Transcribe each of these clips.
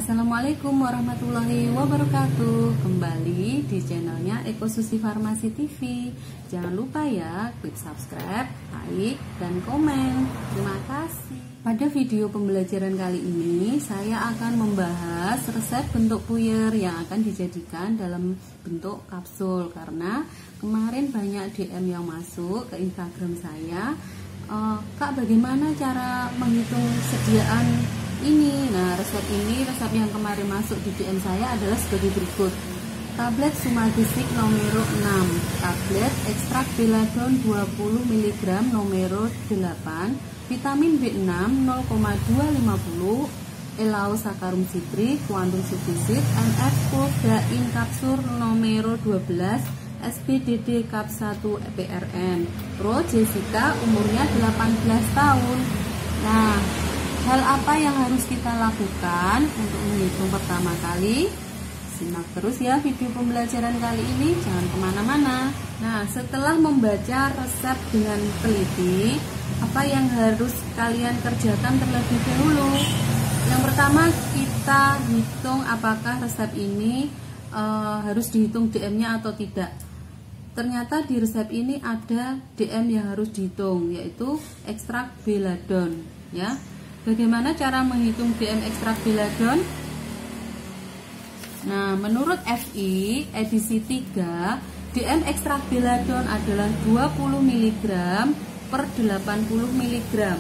Assalamualaikum warahmatullahi wabarakatuh. Kembali di channelnya Eko Susi Farmasi TV. Jangan lupa ya, klik subscribe, like, dan komen. Terima kasih. Pada video pembelajaran kali ini, saya akan membahas resep bentuk puyer yang akan dijadikan dalam bentuk kapsul. Karena kemarin banyak DM yang masuk ke Instagram saya, Kak, bagaimana cara menghitung sediaan ini? Nah, resep yang kemarin masuk di DM saya adalah sebagai berikut. Tablet Sumagesik nomor 6, tablet ekstrak beladon 20 mg nomor 8, vitamin B6 0,250, Elaosakarum citri, kuandung sufisit, NF Codain kapsul nomor 12, SPDD Kap 1 PRN. Pro Jessica umurnya 18 tahun. Nah, hal apa yang harus kita lakukan untuk menghitung pertama kali? Simak terus ya video pembelajaran kali ini, jangan kemana-mana. Nah, setelah membaca resep dengan teliti, apa yang harus kalian kerjakan terlebih dahulu? Yang pertama, kita hitung apakah resep ini harus dihitung DM-nya atau tidak. Ternyata di resep ini ada DM yang harus dihitung, yaitu ekstrak beladon, ya. Bagaimana cara menghitung DM ekstrak beladon? Nah, menurut FI edisi 3, DM ekstrak beladon adalah 20 mg per 80 mg.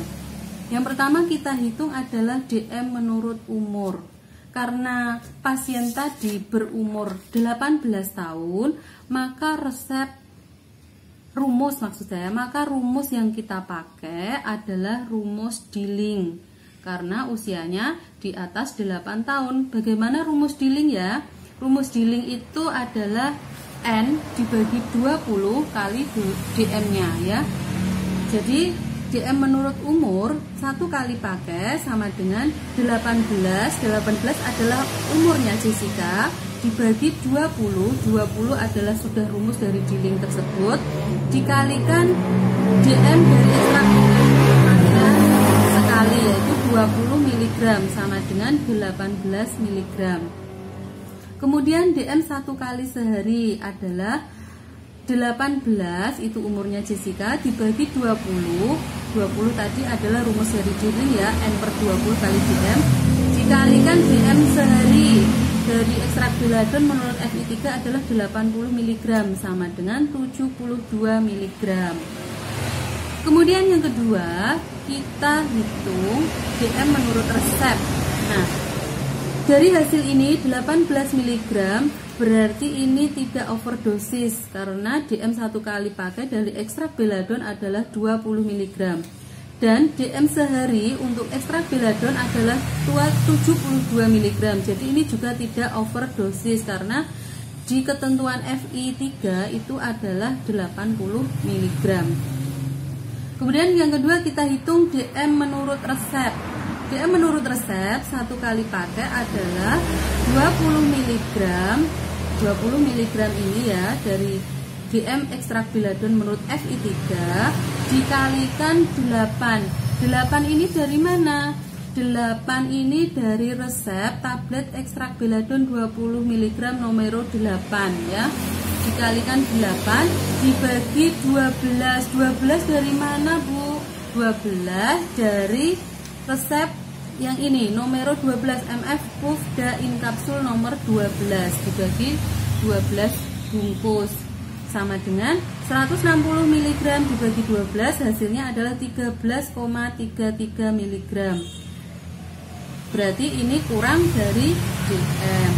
Yang pertama kita hitung adalah DM menurut umur. Karena pasien tadi berumur 18 tahun, maka rumus yang kita pakai adalah rumus Dilling. Karena usianya di atas 8 tahun. Bagaimana rumus Dilling ya? Rumus Dilling itu adalah N dibagi 20 kali DM-nya ya. Jadi DM menurut umur 1 kali pakai sama dengan 18. 18 adalah umurnya Jessica dibagi 20. 20 adalah sudah rumus dari Dilling tersebut, dikalikan DM dari ekstrak sekali, yaitu 20 mg sama dengan 18 mg. Kemudian DM 1 kali sehari adalah 18, itu umurnya Jessica, dibagi 20. 20 tadi adalah rumus dari Dilling ya, N per 20 kali DM, dikalikan DM sehari dari ekstrak beladon menurut FI3 adalah 80 mg sama dengan 72 mg. Kemudian yang kedua, kita hitung DM menurut resep. Nah, dari hasil ini 18 mg berarti ini tidak overdosis karena DM 1 kali pakai dari ekstrak beladon adalah 20 mg. Dan DM sehari untuk ekstrak beladon adalah 72 mg. Jadi ini juga tidak overdosis karena di ketentuan FI3 itu adalah 80 mg. Kemudian yang kedua kita hitung DM menurut resep. DM menurut resep 1 kali pakai adalah 20 mg. 20 mg ini ya dari DM ekstrak beladon menurut FI3 dikalikan 8. 8 ini dari mana? 8 ini dari resep tablet ekstrak beladon 20 mg nomor 8 ya. Dikalikan 8 dibagi 12. 12 dari mana, Bu? 12 dari resep yang ini nomor 12 MF Codain kapsul nomor 12 dibagi 12 bungkus sama dengan 160 mg dibagi 12, hasilnya adalah 13,33 mg. Berarti ini kurang dari DM.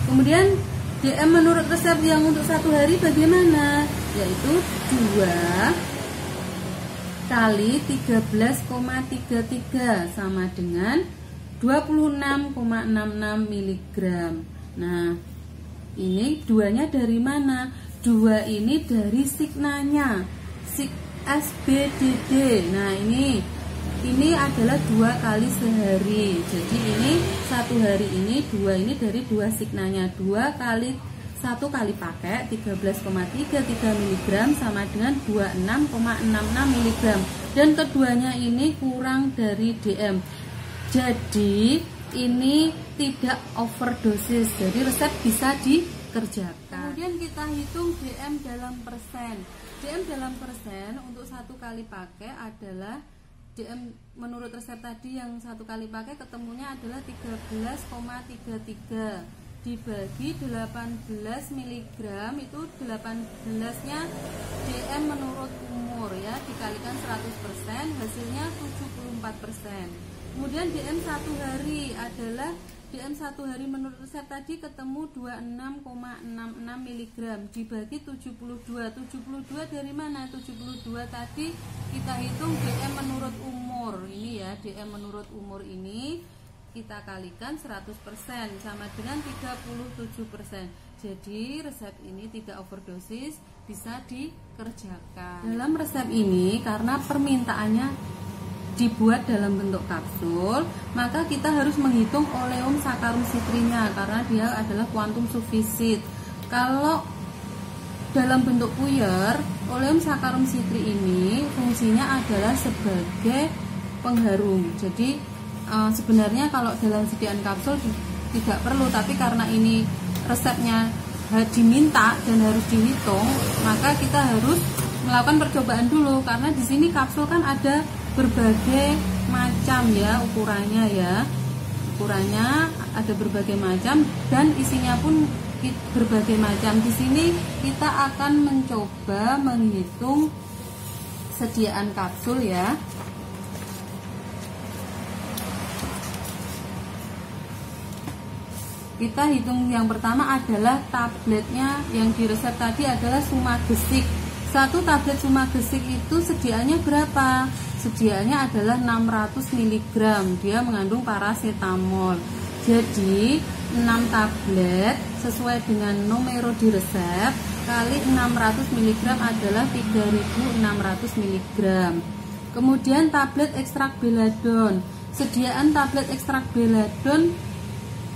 Kemudian DM menurut resep yang untuk 1 hari bagaimana? Yaitu 2 kali 13,33 sama dengan 26,66 mg. Nah, ini 2-nya dari mana? 2 ini dari signanya, SBDD. Nah, ini adalah 2 kali sehari. Jadi ini 1 hari ini 2 ini dari 2 signanya. 2 kali 1 kali pakai 13,33 mg sama dengan 26,66 mg. Dan keduanya ini kurang dari DM. Jadi ini tidak overdosis, jadi resep bisa dikerjakan. Kemudian kita hitung DM dalam persen. DM dalam persen untuk 1 kali pakai adalah DM menurut resep tadi yang 1 kali pakai ketemunya adalah 13,33 dibagi 18 mg, itu 18-nya DM menurut umur ya, dikalikan 100%, hasilnya 74%. Kemudian DM 1 hari adalah DM 1 hari menurut resep tadi ketemu 26,66 mg dibagi 72. 72 dari mana? 72 tadi kita hitung DM menurut umur. Ini ya, DM menurut umur ini kita kalikan 100% sama dengan 37%. Jadi resep ini tidak overdosis, bisa dikerjakan. Dalam resep ini karena permintaannya dibuat dalam bentuk kapsul, maka kita harus menghitung oleum sakarum citrinya karena dia adalah kuantum sufisit. Kalau dalam bentuk puyer, oleum sakarum citri ini fungsinya adalah sebagai pengharum. Jadi sebenarnya kalau dalam sediaan kapsul tidak perlu, tapi karena ini resepnya diminta dan harus dihitung, maka kita harus melakukan percobaan dulu karena di sini kapsul kan ada berbagai macam ya ukurannya ya. Ukurannya ada berbagai macam dan isinya pun berbagai macam. Di sini kita akan mencoba menghitung sediaan kapsul ya. Kita hitung yang pertama adalah tabletnya yang di resep tadi adalah sumagesik. 1 tablet sumagesik itu sediaannya berapa? Sediaannya adalah 600 mg. Dia mengandung paracetamol. Jadi 6 tablet sesuai dengan numero di resep kali 600 mg adalah 3600 mg. Kemudian tablet ekstrak beladon. Sediaan tablet ekstrak beladon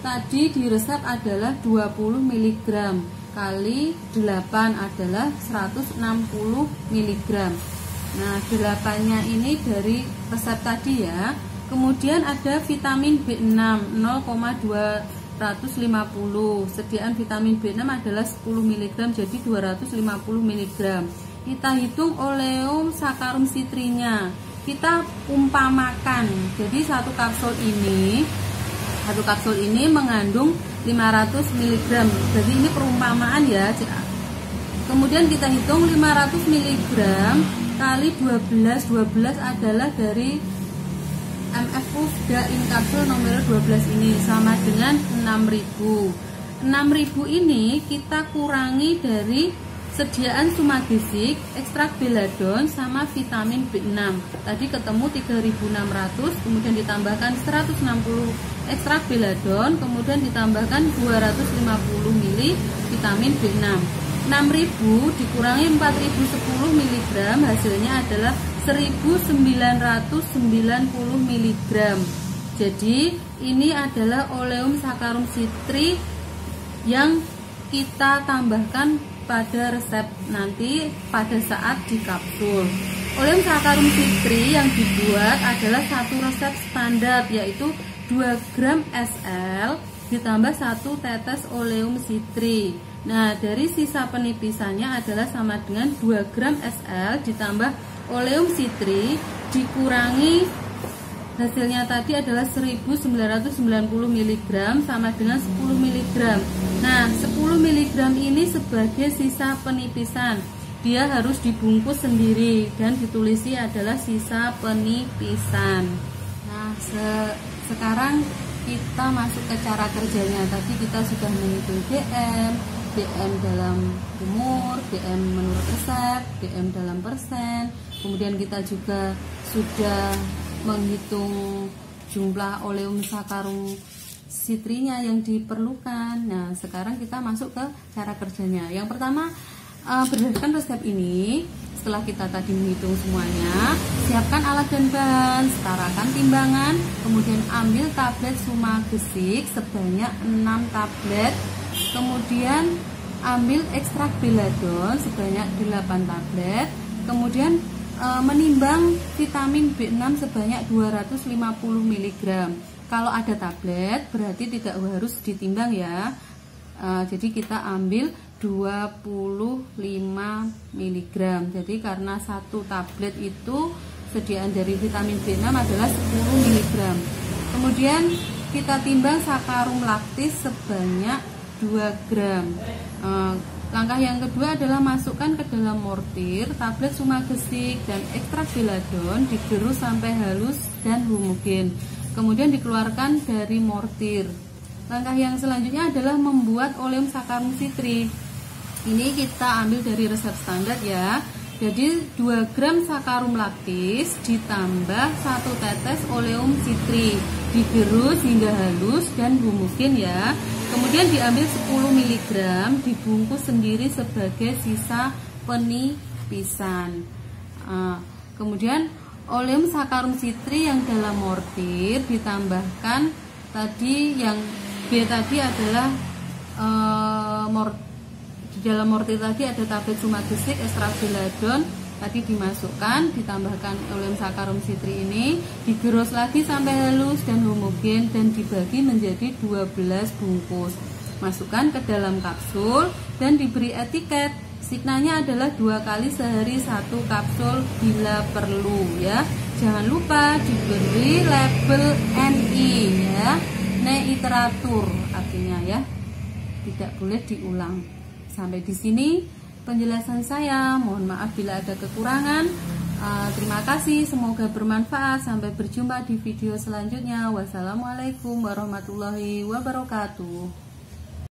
tadi di resep adalah 20 mg kali 8 adalah 160 mg. Nah, 8-nya ini dari resep tadi ya. Kemudian ada vitamin B6 0,250. Sediaan vitamin B6 adalah 10 mg jadi 250 mg. Kita hitung oleum sakarum citrinya. Kita umpamakan. Jadi satu kapsul ini mengandung 500 mg. Jadi ini perumpamaan ya. Kemudian kita hitung 500 mg kali 12. 12 adalah dari MF Fufda in kapsul nomor 12 ini sama dengan 6000. 6000 ini kita kurangi dari sediaan sumagesik, ekstrak beladon sama vitamin B6. Tadi ketemu 3600, kemudian ditambahkan 160 ekstrak beladon, kemudian ditambahkan 250 ml vitamin B6. 6000 dikurangi 4010 mg hasilnya adalah 1990 mg. Jadi ini adalah oleum sakarum citri yang kita tambahkan pada resep nanti pada saat di kapsul. Oleum sakarum citri yang dibuat adalah satu resep standar, yaitu 2 gram SL ditambah 1 tetes oleum citri. Nah, dari sisa penipisannya adalah sama dengan 2 gram SL ditambah oleum citri dikurangi hasilnya tadi adalah 1990 mg sama dengan 10 mg. Nah, 10 mg ini sebagai sisa penipisan. Dia harus dibungkus sendiri dan ditulisi adalah sisa penipisan. Nah, sekarang kita masuk ke cara kerjanya. Tadi kita sudah menghitung DM dalam umur, DM menurut resep, DM dalam persen. Kemudian kita juga sudah menghitung jumlah oleum sakarum citrinya yang diperlukan. Nah, sekarang kita masuk ke cara kerjanya. Yang pertama, berdasarkan resep ini, setelah kita tadi menghitung semuanya, siapkan alat dan bahan, setarakan timbangan, kemudian ambil tablet sumagesik sebanyak 6 tablet, kemudian ambil ekstrak beladon sebanyak 8 tablet, kemudian menimbang vitamin B6 sebanyak 250 mg. Kalau ada tablet berarti tidak harus ditimbang ya. Jadi kita ambil 25 mg. Jadi karena satu tablet itu sediaan dari vitamin B6 adalah 10 mg. Kemudian kita timbang sakarum laktis sebanyak 2 gram. Langkah yang kedua adalah masukkan ke dalam mortir tablet sumagesik dan ekstrak beladon, digerus sampai halus dan homogen. Kemudian dikeluarkan dari mortir. Langkah yang selanjutnya adalah membuat oleum sakarum citri. Ini kita ambil dari resep standar ya. Jadi 2 gram sakarum laktis ditambah 1 tetes oleum citri, digerus hingga halus dan homogen ya. Kemudian diambil 10 mg, dibungkus sendiri sebagai sisa penipisan. Kemudian oleum sakarum citri yang dalam mortir ditambahkan tadi yang B tadi adalah di dalam mortir tadi ada tablet sumagesik, ekstrak beladon tadi dimasukkan, ditambahkan oleum sakarum citri ini, digerus lagi sampai halus dan homogen dan dibagi menjadi 12 bungkus. Masukkan ke dalam kapsul dan diberi etiket. Signanya adalah 2 kali sehari 1 kapsul bila perlu ya. Jangan lupa diberi label NI ya. Neiteratur artinya ya. Tidak boleh diulang. Sampai di sini penjelasan saya. Mohon maaf bila ada kekurangan. Terima kasih, semoga bermanfaat. Sampai berjumpa di video selanjutnya. Wassalamualaikum warahmatullahi wabarakatuh.